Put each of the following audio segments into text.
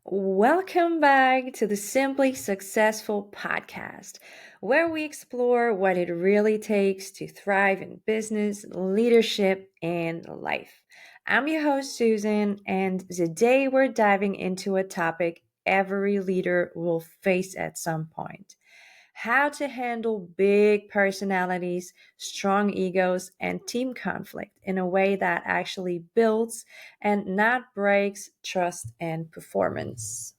Welcome back to the Simply Successful podcast, where we explore what it really takes to thrive in business, leadership, and life. I'm your host, Susan, and today we're diving into a topic every leader will face at some point: how to handle big personalities, strong egos, and team conflict in a way that actually builds and not breaks trust and performance.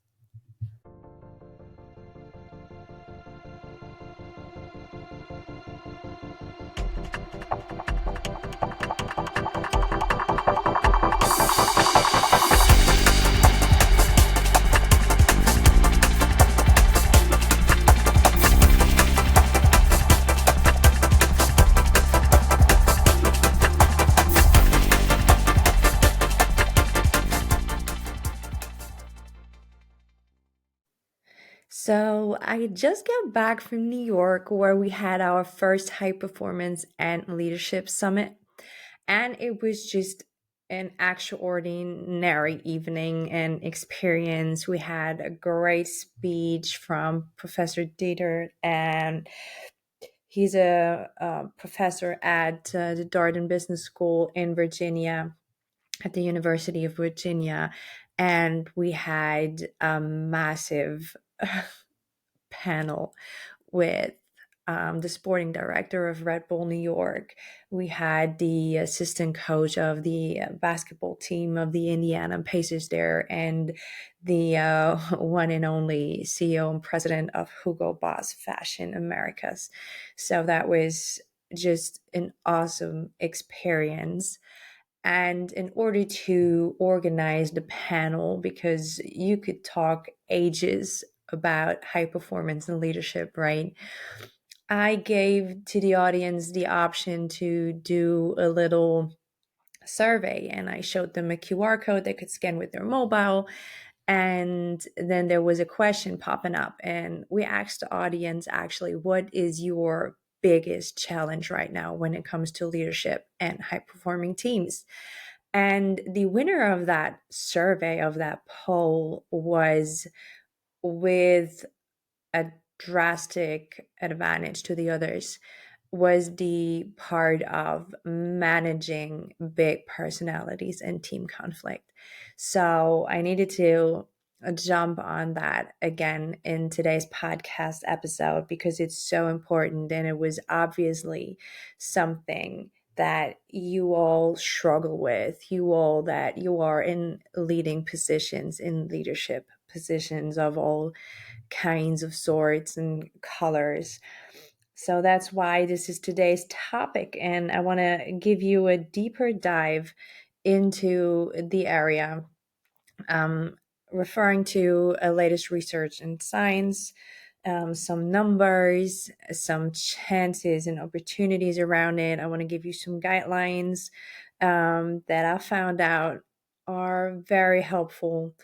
So, I just got back from New York where we had our first high performance and leadership summit. And it was just an extraordinary evening and experience. We had a great speech from Professor Dieter, and he's a professor at the Darden Business School in Virginia, at the University of Virginia. And we had a massive panel with the sporting director of Red Bull New York. We had the assistant coach of the basketball team of the Indiana Pacers there, and the one and only CEO and president of Hugo Boss Fashion Americas. So that was just an awesome experience. And in order to organize the panel, because you could talk ages about high performance and leadership, right? I gave to the audience the option to do a little survey, and I showed them a QR code they could scan with their mobile. And then there was a question popping up, and we asked the audience actually, what is your biggest challenge right now when it comes to leadership and high performing teams? And the winner of that survey, of that poll, was with a drastic advantage to the others, was the part of managing big personalities and team conflict. So I needed to jump on that again in today's podcast episode because it's so important, and it was obviously something that you all struggle with, you all that you are in leading positions, in leadership positions of all kinds of sorts and colors. So that's why this is today's topic. And I want to give you a deeper dive into the area, um, referring to a latest research in science, some numbers, some chances and opportunities around it. I want to give you some guidelines that I found out are very helpful.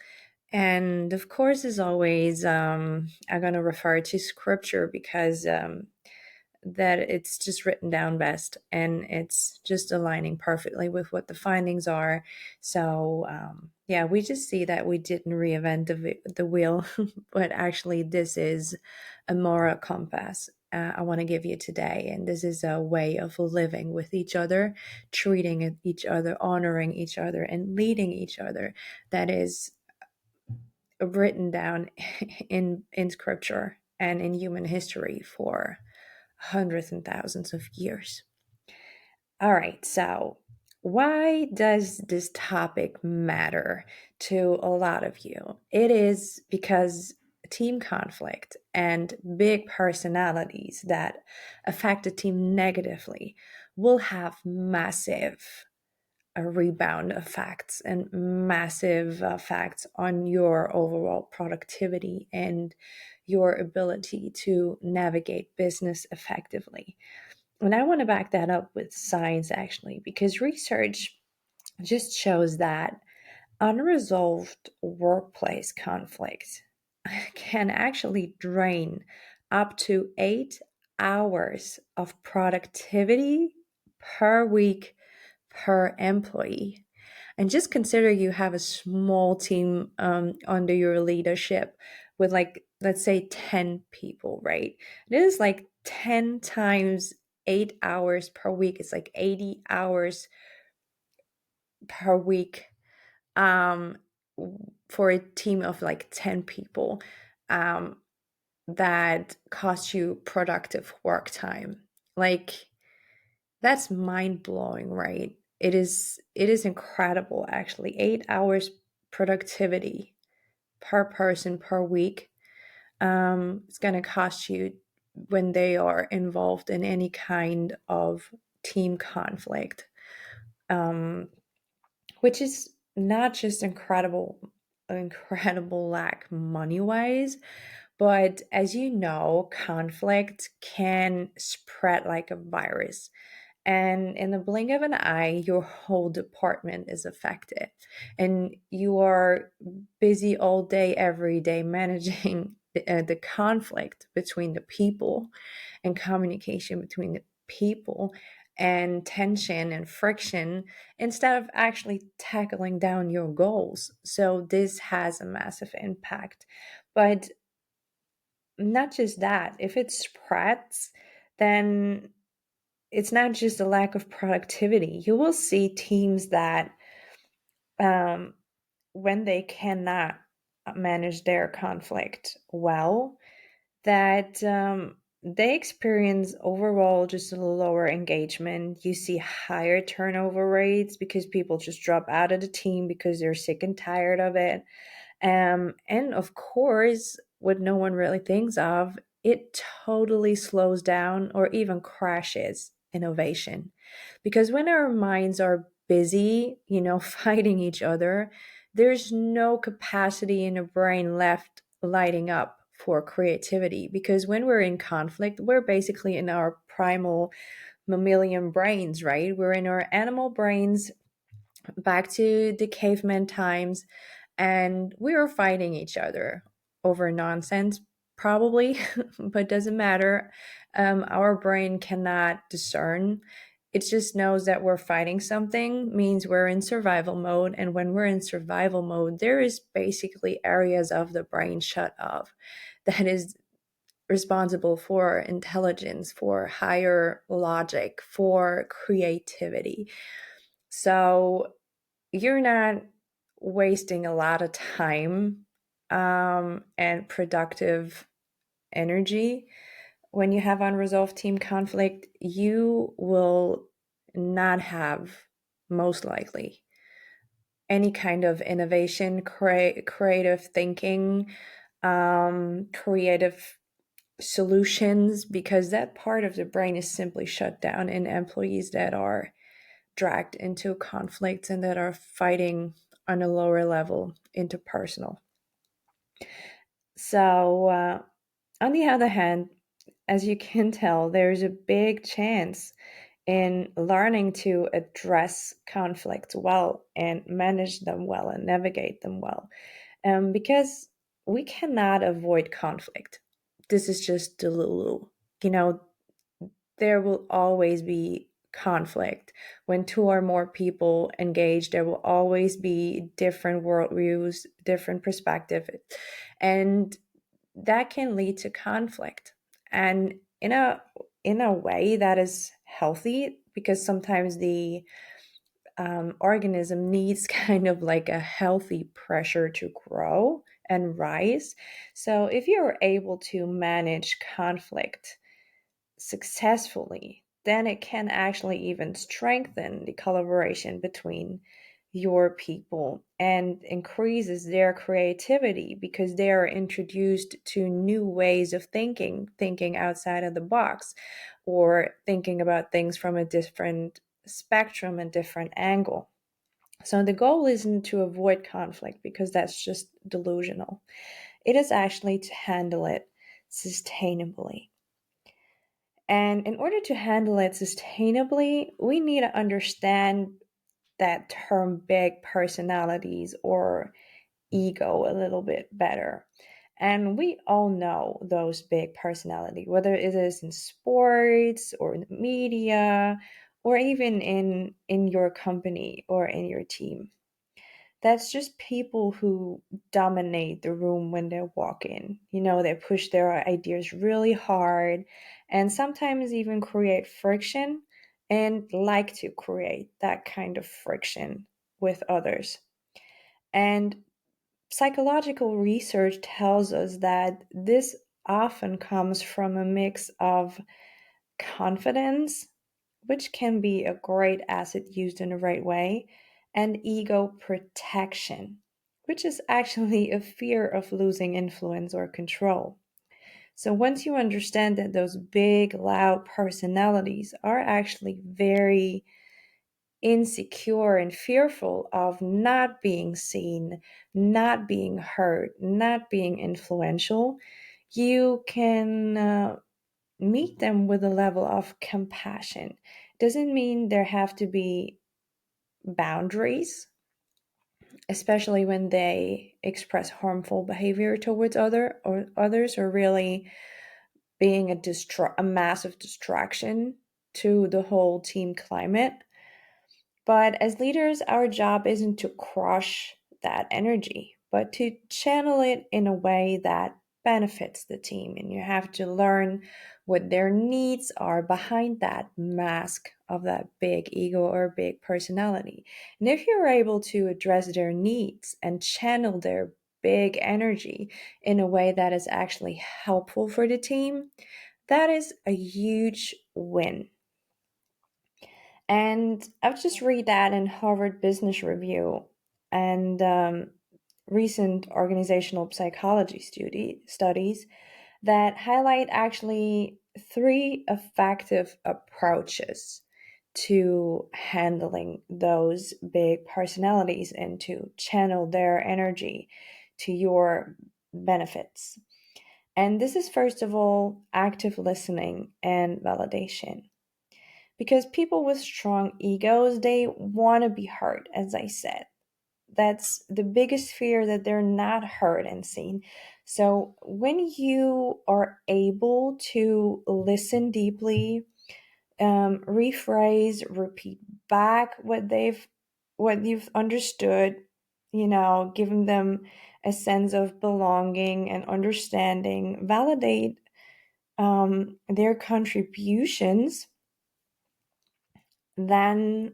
And of course, as always, I'm going to refer to scripture because that it's just written down best, and it's just aligning perfectly with what the findings are. So, yeah, we just see that we didn't reinvent the wheel, but actually, this is a moral compass I want to give you today. And this is a way of living with each other, treating each other, honoring each other, and leading each other. That is written down in scripture and in human history for hundreds and thousands of years. All right, so why does this topic matter to a lot of you? It is because team conflict and big personalities that affect the team negatively will have massive rebound effects and massive effects on your overall productivity and your ability to navigate business effectively. And I want to back that up with science, actually, because research just shows that unresolved workplace conflict can actually drain up to 8 hours of productivity per week per employee. And just consider you have a small team under your leadership with, like, let's say 10 people, right? It is like 10 times 8 hours per week. It's like 80 hours per week um, for a team of like 10 people um, that cost you productive work time. Like, that's mind blowing, right? It is incredible, actually. 8 hours productivity per person per week. It's going to cost you when they are involved in any kind of team conflict, um, which is not just incredible lack money wise, but as you know, conflict can spread like a virus. And in the blink of an eye, your whole department is affected. And you are busy all day, every day, managing the conflict between the people and communication between the people and tension and friction instead of actually tackling down your goals. So, this has a massive impact. But not just that, if it spreads, then it's not just a lack of productivity. You will see teams that, um, when they cannot manage their conflict well, that they experience overall just a lower engagement. You see higher turnover rates because people just drop out of the team because they're sick and tired of it. And of course, what no one really thinks of, it totally slows down or even crashes innovation. Because when our minds are busy, fighting each other, there's no capacity in the brain left lighting up for creativity. Because when we're in conflict, we're basically in our primal mammalian brains, right? We're in our animal brains back to the caveman times, and we were fighting each other over nonsense, probably, but doesn't matter. Our brain cannot discern. It just knows that we're fighting something means we're in survival mode. And when we're in survival mode, there is basically areas of the brain shut off that is responsible for intelligence, for higher logic, for creativity. So you're not wasting a lot of time and productive energy when you have unresolved team conflict. You will not have, most likely, any kind of innovation, creative thinking, creative solutions, because that part of the brain is simply shut down in employees that are dragged into conflicts and that are fighting on a lower level, interpersonal. So, on the other hand, as you can tell, there's a big chance in learning to address conflicts well and manage them well and navigate them well. Because we cannot avoid conflict. This is just the Lulu. You know, there will always be conflict. When two or more people engage, there will always be different worldviews, different perspectives, and that can lead to conflict. And in a way that is healthy, because sometimes the organism needs kind of like a healthy pressure to grow and rise. So if you're able to manage conflict successfully, then it can actually even strengthen the collaboration between your people and increases their creativity because they are introduced to new ways of thinking outside of the box, or thinking about things from a different spectrum and different angle. So the goal isn't to avoid conflict, because that's just delusional. It is actually to handle it sustainably. And in order to handle it sustainably, we need to understand that term big personalities or ego a little bit better. And we all know those big personality, whether it is in sports or in the media or even in your company or in your team. That's just people who dominate the room when they walk in. They push their ideas really hard and sometimes even create friction and like to create that kind of friction with others. And psychological research tells us that this often comes from a mix of confidence, which can be a great asset used in the right way, and ego protection, which is actually a fear of losing influence or control. So once you understand that those big, loud personalities are actually very insecure and fearful of not being seen, not being heard, not being influential, you can meet them with a level of compassion. Doesn't mean there have to be boundaries, especially when they express harmful behavior towards others, or really being a massive distraction to the whole team climate. But as leaders, our job isn't to crush that energy, but to channel it in a way that benefits the team. And you have to learn what their needs are behind that mask of that big ego or big personality. And if you're able to address their needs and channel their big energy in a way that is actually helpful for the team, that is a huge win. And I've just read that in Harvard Business Review and recent organizational psychology studies that highlight actually three effective approaches to handling those big personalities and to channel their energy to your benefits. And this is, first of all, active listening and validation, because people with strong egos, they want to be heard, as I said. That's the biggest fear, that they're not heard and seen. So when you are able to listen deeply, rephrase, repeat back what you've understood, giving them a sense of belonging and understanding, validate their contributions, then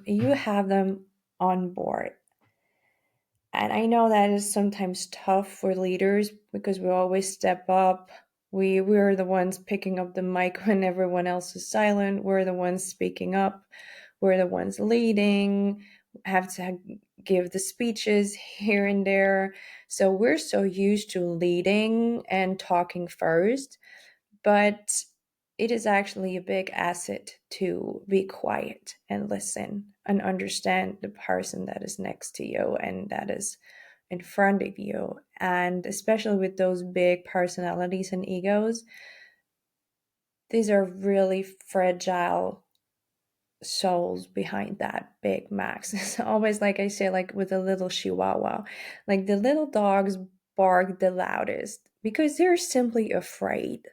you have them on board. And I know that is sometimes tough for leaders because we always step up. We're the ones picking up the mic when everyone else is silent. We're the ones speaking up. We're the ones leading, have to give the speeches here and there. So we're so used to leading and talking first. But it is actually a big asset to be quiet and listen and understand the person that is next to you and that is in front of you. And especially with those big personalities and egos, these are really fragile souls behind that big max. It's always, like I say, like with a little chihuahua, like the little dogs bark the loudest because they're simply afraid,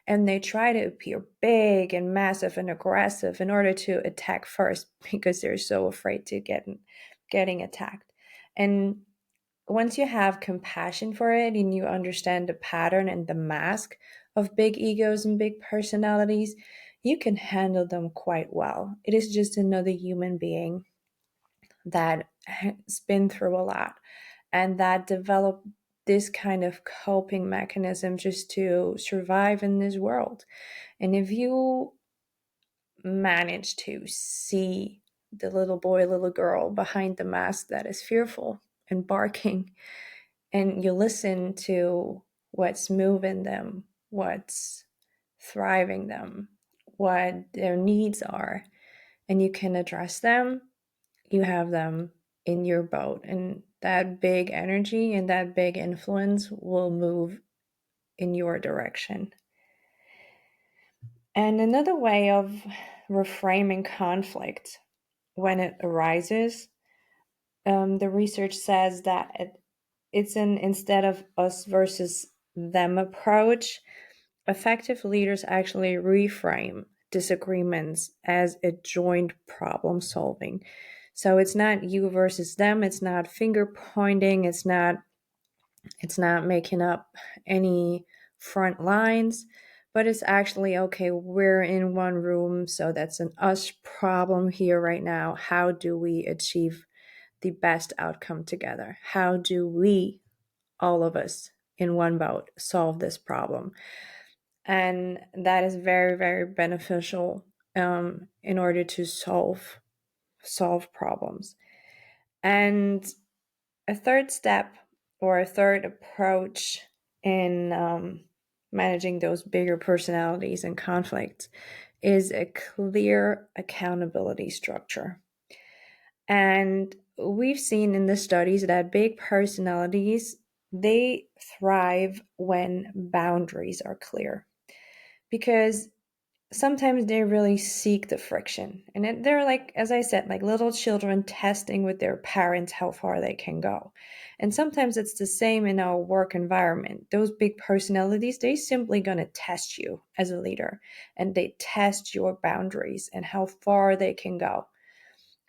and they try to appear big and massive and aggressive in order to attack first because they're so afraid to getting attacked. And once you have compassion for it and you understand the pattern and the mask of big egos and big personalities, you can handle them quite well. It is just another human being that has been through a lot and that developed this kind of coping mechanism just to survive in this world. And if you manage to see the little boy, little girl behind the mask that is fearful and barking, and you listen to what's moving them, what's thriving them, what their needs are, and you can address them, you have them in your boat. And that big energy and that big influence will move in your direction. And another way of reframing conflict when it arises, the research says that it's an instead of us versus them approach. Effective leaders actually reframe disagreements as a joint problem solving. So it's not you versus them, it's not finger pointing, it's not making up any front lines, but it's actually okay, we're in one room, so that's an us problem here right now. How do we achieve the best outcome together? How do we, all of us in one boat, solve this problem? And that is very, very beneficial in order to solve problems. And a third step or a third approach in managing those bigger personalities and conflicts is a clear accountability structure. And we've seen in the studies that big personalities, they thrive when boundaries are clear, because sometimes they really seek the friction. And they're like, as I said, like little children testing with their parents how far they can go. And sometimes it's the same in our work environment. Those big personalities, they simply going to test you as a leader, and they test your boundaries and how far they can go.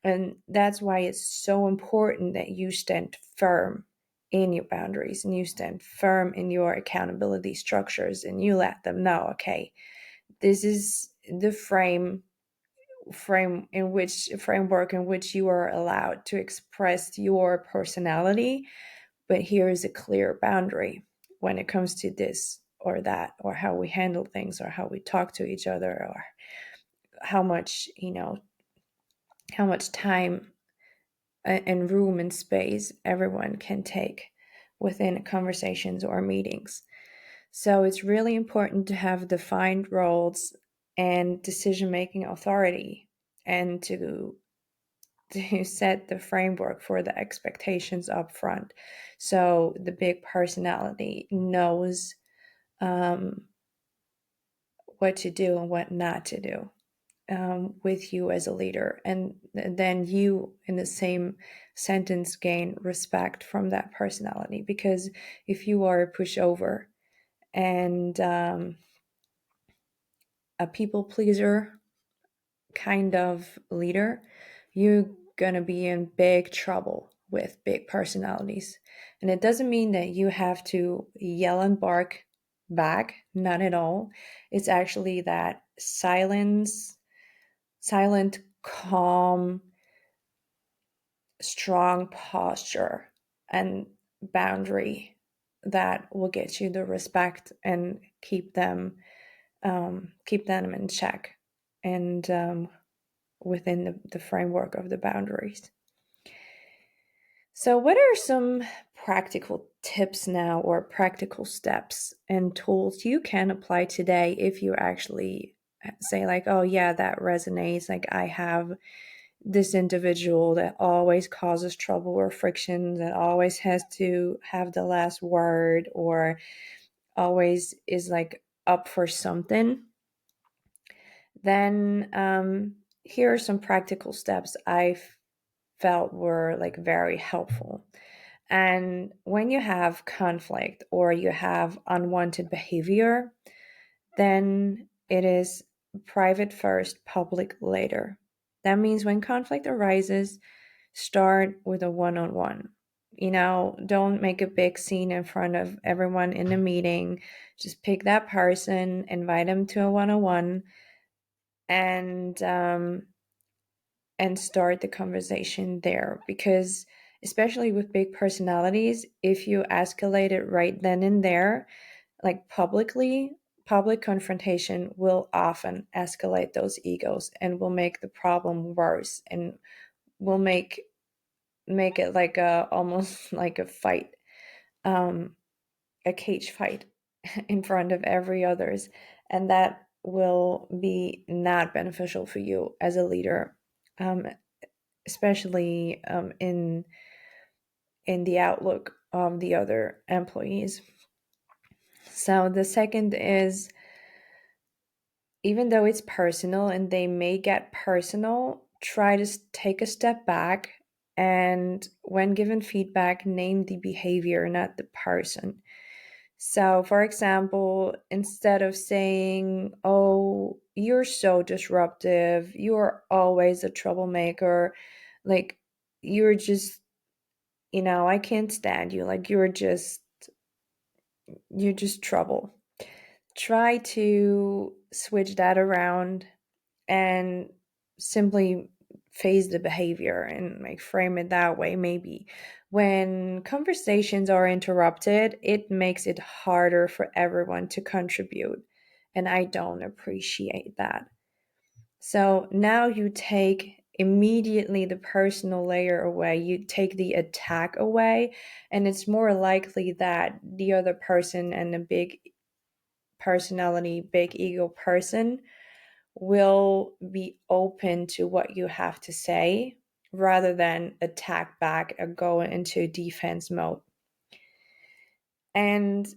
And that's why it's so important that you stand firm in your boundaries and you stand firm in your accountability structures, and you let them know, okay, this is the framework in which you are allowed to express your personality, but here is a clear boundary when it comes to this or that, or how we handle things, or how we talk to each other, or how much time and room and space everyone can take within conversations or meetings. So it's really important to have defined roles and decision-making authority, and to set the framework for the expectations up front. So the big personality knows what to do and what not to do with you as a leader. And then you, in the same sentence, gain respect from that personality. Because if you are a pushover and a people pleaser kind of leader, you're gonna be in big trouble with big personalities. And it doesn't mean that you have to yell and bark back, not at all. It's actually that silent, calm, strong posture and boundary that will get you the respect and keep them in check, and within the framework of the boundaries. So, what are some practical tips now, or practical steps and tools you can apply today if you actually say, like, oh, yeah, that resonates? Like, I have this individual that always causes trouble or friction, that always has to have the last word, or always is like up for something. Then here are some practical steps I felt were like very helpful. And when you have conflict or you have unwanted behavior, then it is private first, public later. That means when conflict arises, start with a one-on-one. Don't make a big scene in front of everyone in the meeting. Just pick that person, invite them to a one-on-one, and start the conversation there. Because especially with big personalities, if you escalate it right then and there, like public confrontation will often escalate those egos and will make the problem worse, and will make it like a almost like a fight, a cage fight in front of every others, and that will be not beneficial for you as a leader, especially in the outlook of the other employees. So the second is, even though it's personal and they may get personal, try to take a step back, and when given feedback, name the behavior, not the person. So, for example, instead of saying, oh, you're so disruptive, you're always a troublemaker, Like, you're just, I can't stand you. Like, you're just trouble. Try to switch that around and simply face the behavior and like frame it that way. Maybe when conversations are interrupted, it makes it harder for everyone to contribute, and I don't appreciate that. So now you take immediately the personal layer away, you take the attack away, and it's more likely that the other person and the big personality, big ego person will be open to what you have to say rather than attack back or go into defense mode. And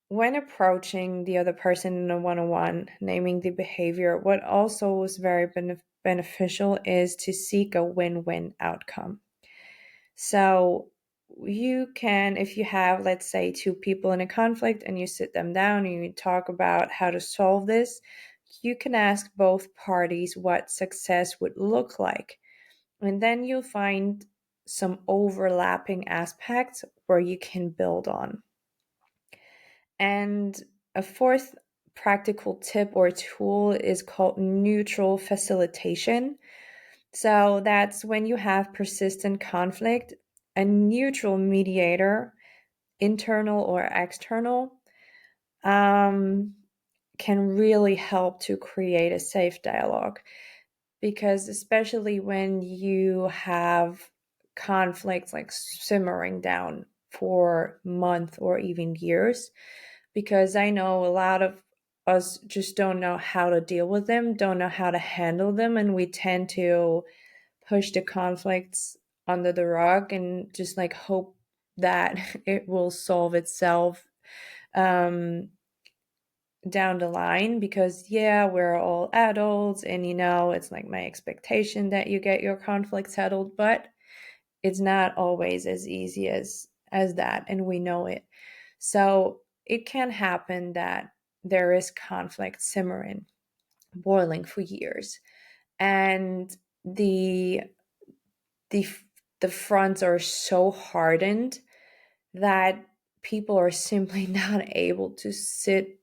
when approaching the other person in a one-on-one, naming the behavior, what also was very beneficial is to seek a win-win outcome. So you can, if you have, let's say, two people in a conflict and you sit them down and you talk about how to solve this, you can ask both parties what success would look like. And then you'll find some overlapping aspects where you can build on. And a fourth practical tip or tool is called neutral facilitation. So that's when you have persistent conflict, a neutral mediator, internal or external, can really help to create a safe dialogue. Because especially when you have conflicts like simmering down for months or even years, because I know a lot of us just don't know how to deal with them, don't know how to handle them, and we tend to push the conflicts under the rug and just like hope that it will solve itself down the line, because we're all adults and it's like my expectation that you get your conflict settled, but it's not always as easy as that, and we know it. So it can happen that there is conflict simmering, boiling for years, and the the the fronts are so hardened that people are simply not able to sit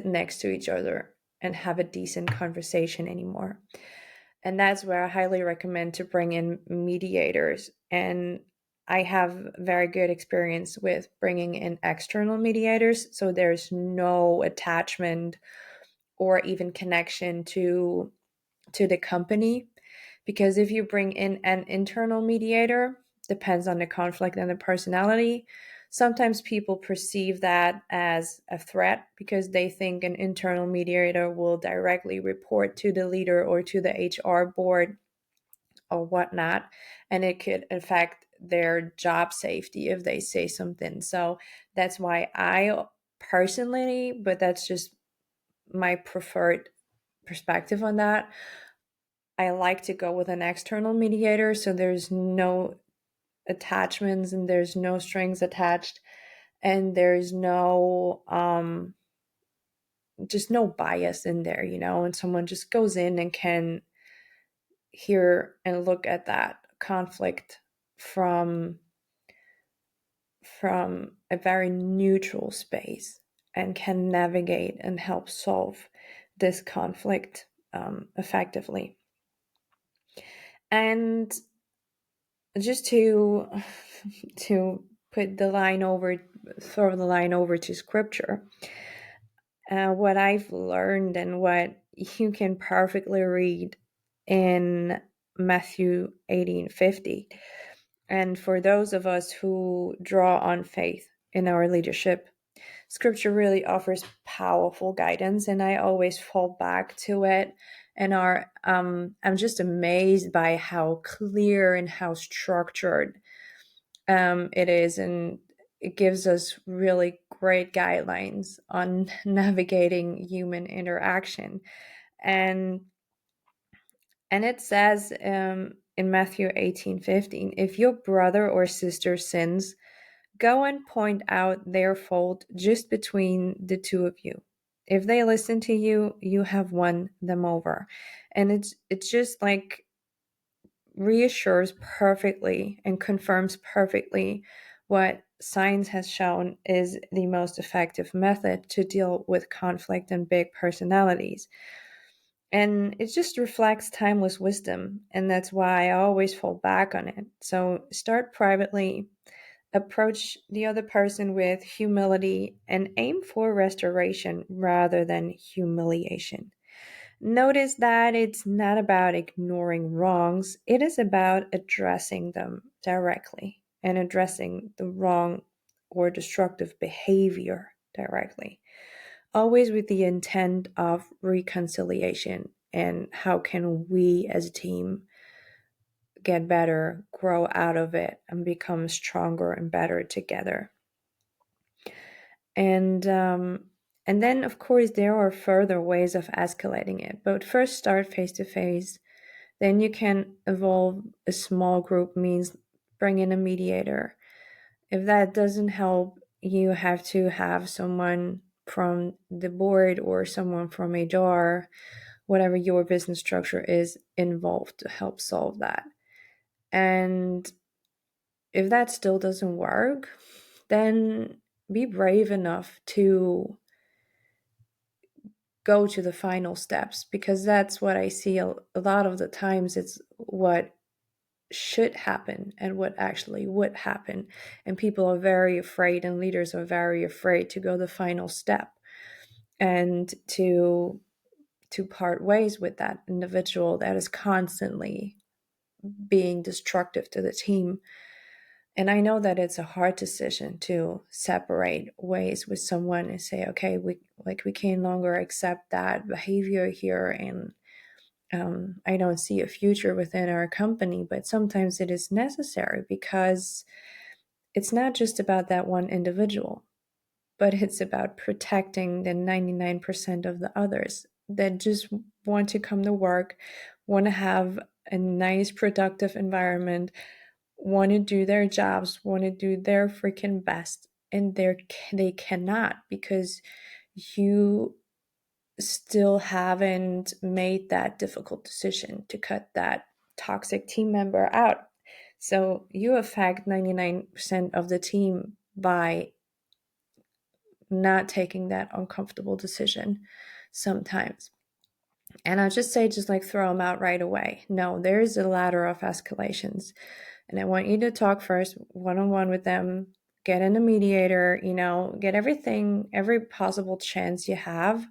next to each other and have a decent conversation anymore. And that's where I highly recommend to bring in mediators. And I have very good experience with bringing in external mediators, so there's no attachment or even connection to the company. Because if you bring in an internal mediator, depends on the conflict and the personality, sometimes people perceive that as a threat because they think an internal mediator will directly report to the leader or to the HR board or whatnot, and it could affect their job safety if they say something. So that's why I personally, but that's just my preferred perspective on that, I like to go with an external mediator, so there's no attachments and there's no strings attached, and there's no just no bias in there, and someone just goes in and can hear and look at that conflict from a very neutral space and can navigate and help solve this conflict effectively. And just to put the line over, throw the line over to scripture, what I've learned and what you can perfectly read in Matthew 18:50. And for those of us who draw on faith in our leadership, scripture really offers powerful guidance, and I always fall back to it. And I'm just amazed by how clear and how structured it is, and it gives us really great guidelines on navigating human interaction. And it says in Matthew 18:15, if your brother or sister sins, go and point out their fault just between the two of you. If they listen to you, you have won them over. And it's just like reassures perfectly and confirms perfectly what science has shown is the most effective method to deal with conflict and big personalities. And it just reflects timeless wisdom, and that's why I always fall back on it. So start privately, approach the other person with humility, and aim for restoration rather than humiliation. Notice that it's not about ignoring wrongs, it is about addressing them directly and addressing the wrong or destructive behavior directly, always with the intent of reconciliation and how can we as a team get better, grow out of it, and become stronger and better together. And um, and then of course there are further ways of escalating it. But first start face to face. Then you can evolve a small group means bring in a mediator. If that doesn't help, you have to have someone from the board or someone from HR, whatever your business structure is, involved to help solve that. And if that still doesn't work, then be brave enough to go to the final steps, because that's what I see a lot of the times. It's what should happen and what actually would happen. And people are very afraid, and leaders are very afraid to go the final step and to part ways with that individual that is constantly being destructive to the team. And I know that it's a hard decision to separate ways with someone and say, okay, we can no longer accept that behavior here, and I don't see a future within our company. But sometimes it is necessary, because it's not just about that one individual, but it's about protecting the 99% of the others that just want to come to work, want to have a nice, productive environment, want to do their jobs, want to do their freaking best, and they cannot, because you still haven't made that difficult decision to cut that toxic team member out. So you affect 99% of the team by not taking that uncomfortable decision sometimes. And I'll just say, just like throw them out right away. No, there's a ladder of escalations. And I want you to talk first one on one with them, get in a mediator, get everything, every possible chance you have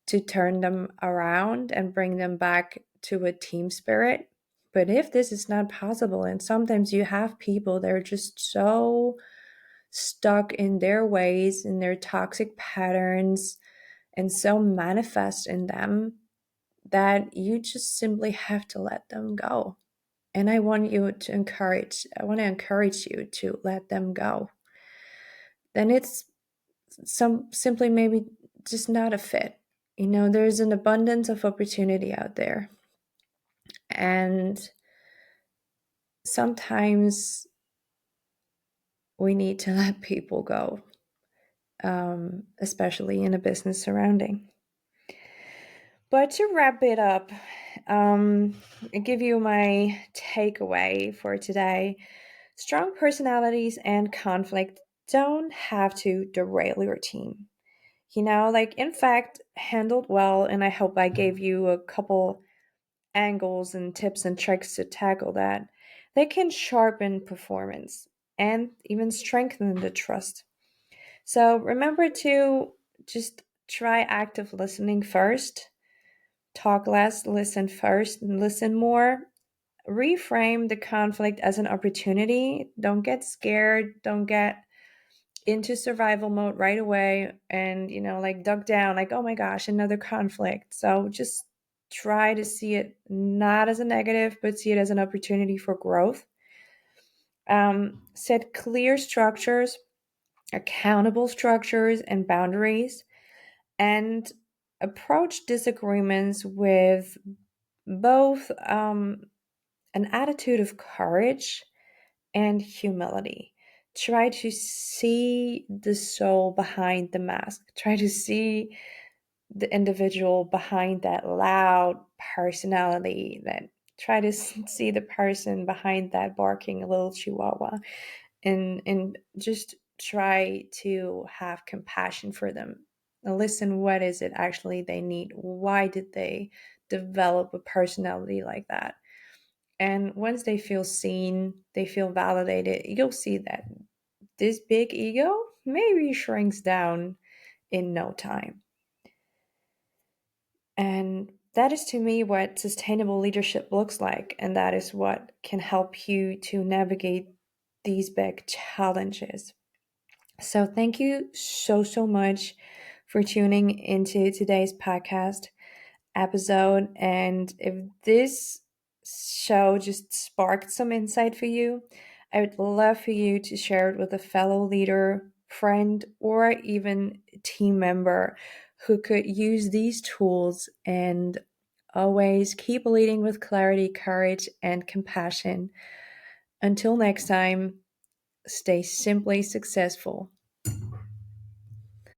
to turn them around and bring them back to a team spirit. But if this is not possible, and sometimes you have people that are just so stuck in their ways, in their toxic patterns, and so manifest in them that you just simply have to let them go. And I want to encourage you to let them go. Then it's simply maybe just not a fit. There's an abundance of opportunity out there. And sometimes we need to let people go, especially in a business surrounding. But to wrap it up, I give you my takeaway for today. Strong personalities and conflict don't have to derail your team. In fact, handled well, and I hope I gave you a couple angles and tips and tricks to tackle that, they can sharpen performance and even strengthen the trust. So remember to just try active listening first. Talk less, listen first, and listen more. Reframe the conflict as an opportunity. Don't get scared. Don't get into survival mode right away and, duck down, like, oh my gosh, another conflict. So just try to see it not as a negative, but see it as an opportunity for growth. Set clear structures, accountable structures, and boundaries, and approach disagreements with both an attitude of courage and humility. Try to see the soul behind the mask. Try to see the individual behind that loud personality that try to see the person behind that barking little chihuahua, and just try to have compassion for them. Listen, what is it actually they need? Why did they develop a personality like that? And once they feel seen, they feel validated, you'll see that this big ego maybe shrinks down in no time. And that is to me what sustainable leadership looks like. And that is what can help you to navigate these big challenges. So, thank you so, so much for tuning into today's podcast episode. And if this show just sparked some insight for you, I would love for you to share it with a fellow leader, friend, or even team member who could use these tools. And always keep leading with clarity, courage, and compassion. Until next time, stay simply successful.